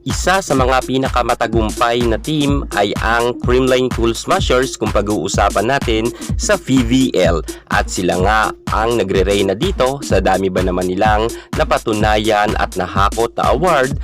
Isa sa mga pinakamatagumpay na team ay ang Creamline Cool Smashers kung pag-uusapan natin sa PVL, at sila nga ang nagre-reyna dito sa dami ba naman nilang napatunayan at nahakot na award.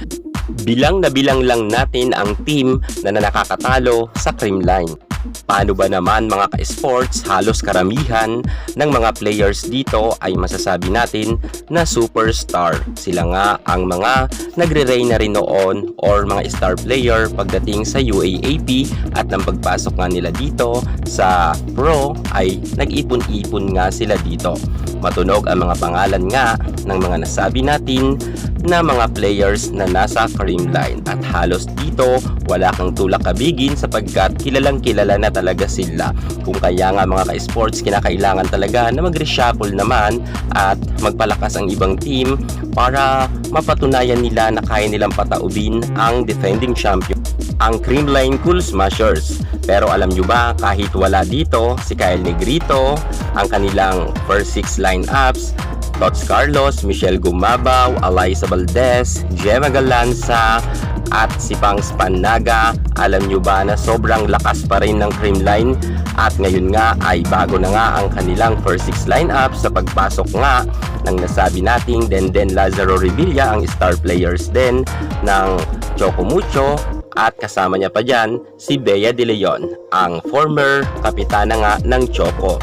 Bilang na bilang lang natin ang team na nakakatalo sa Creamline. Paano ba naman mga ka-sports, halos karamihan ng mga players dito ay masasabi natin na superstar. Sila nga ang mga nagre-reyna rin noon or mga star player pagdating sa UAAP, at ang pagpasok nga nila dito sa pro ay nag-ipon-ipon nga sila dito. Matunog ang mga pangalan nga ng mga nasabi natin na mga players na nasa Creamline, at halos dito wala kang tulak kabigin sapagkat kilalang kilala na talaga sila. Kung kaya nga mga ka-sports, kinakailangan talaga na mag-reshuffle naman at magpalakas ang ibang team para mapatunayan nila na kaya nilang pataubin ang defending champion, ang Creamline Cool Smashers. Pero alam nyo ba, kahit wala dito si Kyle Negrito, ang kanilang first 6 lineups, Tots Carlos, Michelle Gumabaw, Alaysa Valdez, Gemma Galanza, at si Pangs Panaga, alam nyo ba na sobrang lakas pa rin ng Creamline, at ngayon nga ay bago na nga ang kanilang first 6 lineup sa pagpasok nga ng nasabi nating Denden Lazaro Revilla, ang star players din ng Choco Mucho, at kasama niya pa dyan si Bea De Leon, ang former kapitana nga ng Choco.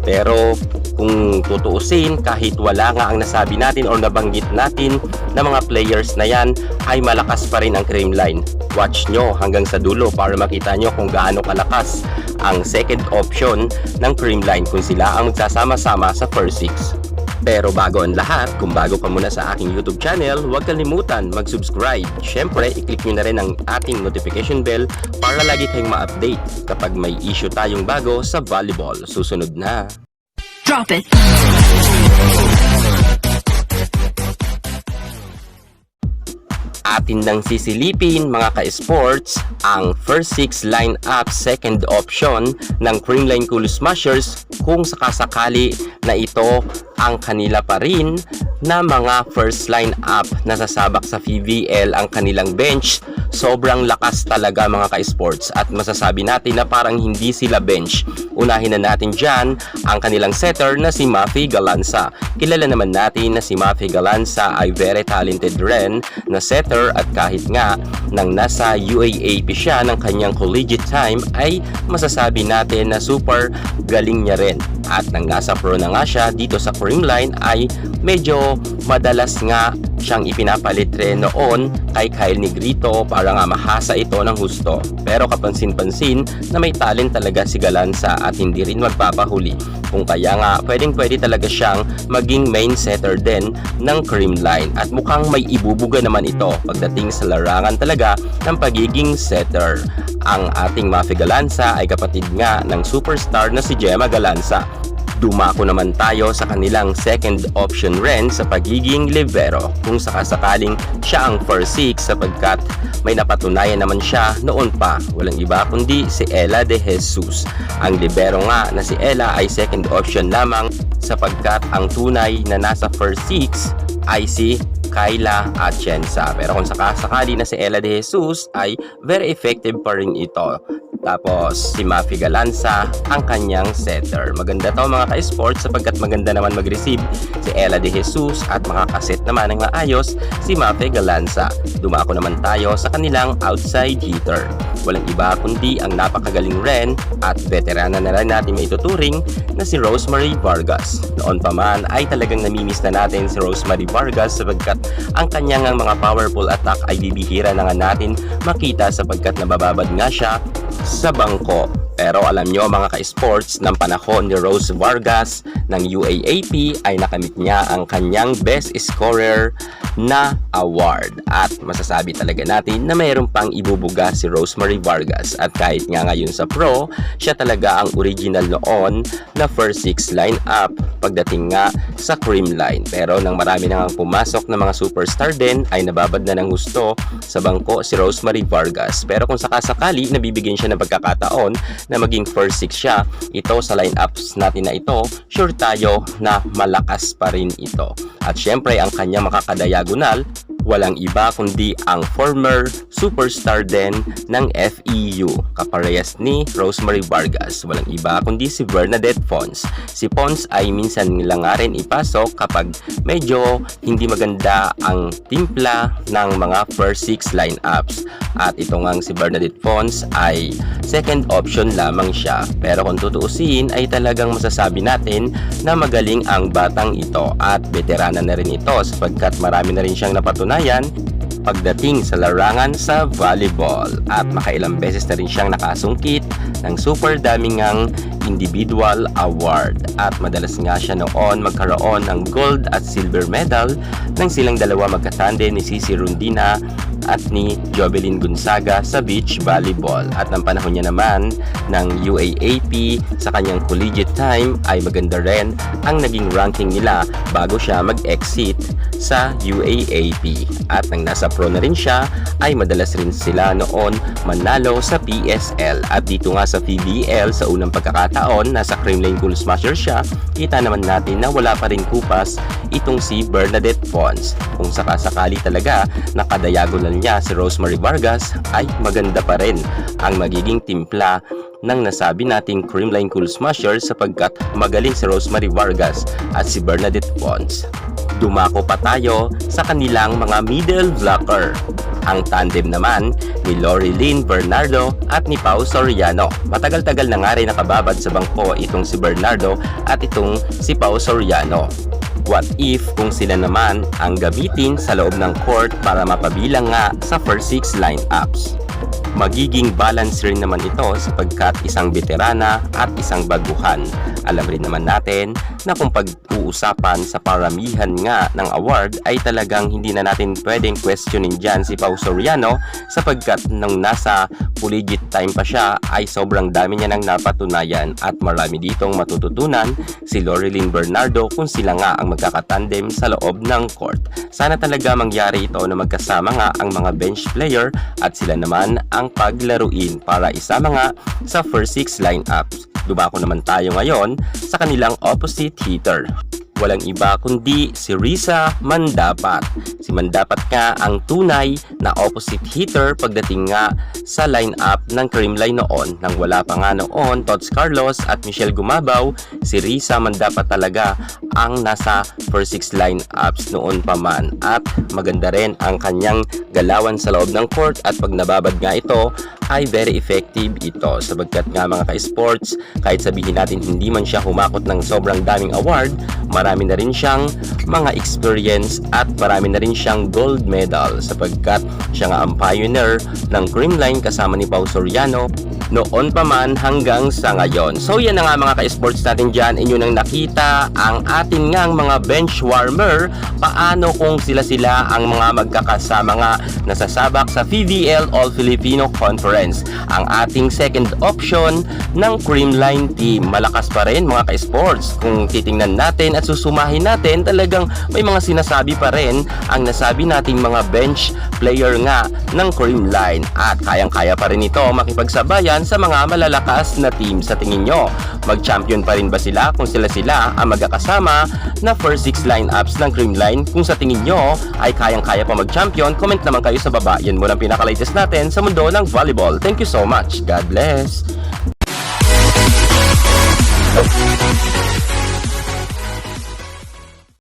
Pero kung tutuusin, kahit wala nga ang nasabi natin o nabanggit natin na mga players na yan, ay malakas pa rin ang Creamline. Watch nyo hanggang sa dulo para makita nyo kung gaano kalakas ang second option ng Creamline kung sila ang magsasama-sama sa first 6. Pero bago ang lahat, kung bago ka muna sa aking YouTube channel, huwag kalimutan mag-subscribe. Syempre, i-click nyo na rin ang ating notification bell para lagi kayong ma-update kapag may issue tayong bago sa volleyball. Susunod na. Drop it. Atin nang sisilipin mga ka-sports ang first 6 lineup second option ng Creamline Cool Smashers kung sakasakali na ito ang kanila pa rin na mga first lineup na sasabak sa PVL ang kanilang bench. Sobrang lakas talaga mga ka-sports, at masasabi natin na parang hindi sila bench. Unahin na natin dyan ang kanilang setter na si Mafi Galanza. Kilala naman natin na si Mafi Galanza ay very talented rin na setter, at kahit nga nang nasa UAAP siya ng kanyang collegiate time ay masasabi natin na super galing niya rin. At nang nasa pro na nga siya dito sa Creamline ay medyo madalas nga siyang ipinapalit rin noon kay Kyle Negrito para nga mahasa ito ng husto. Pero kapansin-pansin na may talent talaga si Galanza at hindi rin magpapahuli. Kung kaya nga pwedeng-pwede talaga siyang maging main setter din ng Creamline, at mukhang may ibubuga naman ito pagdating sa larangan talaga ng pagiging setter. Ang ating Mafi Galanza ay kapatid nga ng superstar na si Gemma Galanza. Dumako naman tayo sa kanilang second option rin sa pagiging libero kung sakasakaling siya ang first 6, sapagkat may napatunayan naman siya noon pa. Walang iba kundi si Ella De Jesus. Ang libero nga na si Ella ay second option lamang sapagkat ang tunay na nasa first 6 ay si Kayla Atienza. Pero kung sakasakali na si Ella De Jesus ay very effective pa rin ito. Tapos si Mafi Galanza ang kanyang setter. Maganda to mga ka-sports sapagkat maganda naman mag-receive si Ella De Jesus, at makakaset naman ng maayos si Mafi Galanza. Dumako naman tayo sa kanilang outside hitter. Walang iba kundi ang napakagaling rin at veterana na rin natin may ituturing na si Rosemary Vargas. Noon pa man ay talagang namimiss na natin si Rosemary Vargas sapagkat ang kanyang mga powerful attack ay bibihira na nga natin makita sapagkat nabababad nga siya sa bangko. Pero alam nyo mga ka-sports, ng panahon ni Rose Vargas ng UAAP ay nakamit niya ang kanyang best scorer na award, at masasabi talaga natin na mayroon pang ibubuga si Rosemary Vargas. At kahit nga ngayon sa pro, siya talaga ang original noon na first 6 lineup pagdating nga sa Creamline. Pero nang marami na nga pumasok na mga superstar din ay nababad na ng gusto sa bangko si Rosemary Vargas. Pero kung sakasakali nabibigyan siya ng pagkakataon na maging first 6 siya, ito sa lineups natin na ito, sure tayo na malakas pa rin ito. At syempre ang kanyang makakadiagonal Walang iba kundi ang former superstar din ng FEU, kaparehas ni Rosemary Vargas. Walang iba kundi si Bernadette Fons. Si Fons ay minsan lang nga rin ipasok kapag medyo hindi maganda ang timpla ng mga first 6 lineups. At ito ngang si Bernadette Fons ay second option lamang siya. Pero kung tutuusin ay talagang masasabi natin na magaling ang batang ito at veterana na rin ito sapagkat marami na rin siyang napatunayan pagdating sa larangan sa volleyball at makailang beses na rin siyang nakasungkit ng super daming ngang individual award at madalas nga siya noon magkaroon ng gold at silver medal nang silang dalawa magkatandem ni Cici Rondina at ni Jovelyn Gonzaga sa beach volleyball. At ng panahon niya naman ng UAAP sa kanyang collegiate time ay maganda rin ang naging ranking nila bago siya mag-exit sa UAAP. At nang nasa pro na rin siya ay madalas rin sila noon manalo sa PSL. At dito nga sa PBL sa unang pagkakataon nasa Creamline Cool Smasher siya, kita naman natin na wala pa rin kupas itong si Bernadette Fons. Kung sakasakali talaga nakadayagonal niya si Rosemary Vargas ay maganda pa rin ang magiging timpla ng nasabi nating Creamline Cool Smasher sapagkat magaling si Rosemary Vargas at si Bernadette Fons. Dumako pa tayo sa kanilang mga middle blocker. Ang tandem naman ni Lori Lynn Bernardo at ni Pau Soriano. Matagal-tagal na nga rin nakababad sa bangko itong si Bernardo at itong si Pau Soriano. What if kung sila naman ang gamitin sa loob ng court para mapabilang nga sa first 6 lineups? Magiging balance rin naman ito sapagkat isang veterana at isang baguhan. Alam rin naman natin na kung pag-uusapan sa paramihan nga ng award ay talagang hindi na natin pwedeng questionin dyan si Pau Soriano sapagkat nung nasa collegiate time pa siya ay sobrang dami niya nang napatunayan at marami ditong matututunan si Loreline Bernardo kung sila nga ang magkakatandem sa loob ng court. Sana talaga mangyari ito na magkasama nga ang mga bench player at sila naman ang paglaruin para isama nga sa first 6 lineups. Dumako naman tayo ngayon sa kanilang opposite hitter. Walang iba kundi si Risa Mandapat. Si Mandapat nga ang tunay na opposite hitter pagdating nga sa lineup ng Creamline noon. Nang wala pa nga noon Tots Carlos at Michelle Gumabaw, si Risa Mandapat talaga ang nasa first 6 lineups noon pa man. At maganda rin ang kanyang galawan sa loob ng court at pag nababad nga ito ay very effective ito sabagkat nga mga ka-sports, kahit sabihin natin hindi man siya humakot ng sobrang daming award, marami na rin siyang mga experience at marami na rin siyang gold medal sapagkat siya nga ang pioneer ng Creamline kasama ni Pau Soriano noon pa man hanggang sa ngayon. So yan na nga mga ka-sports natin dyan, inyo nang nakita ang atin ngang mga bench warmer, paano kung sila ang mga magkakasama nga nasasabak sa PVL All Filipino Conference. Ang ating second option ng Creamline team, malakas pa rin mga ka-sports. Kung titingnan natin at susumahin natin, talagang may mga sinasabi pa rin ang nasabi nating mga bench player nga ng Creamline at kayang-kaya pa rin ito makipagsabayan sa mga malalakas na team. Sa tingin nyo, mag-champion pa rin ba sila kung sila ang magkakasama na first 6 lineups ng Creamline? Kung sa tingin nyo ay kayang-kaya pa mag-champion, comment naman kayo sa baba. Yan muna ang pinaka-latest natin sa mundo ng volleyball. Thank you so much. God bless.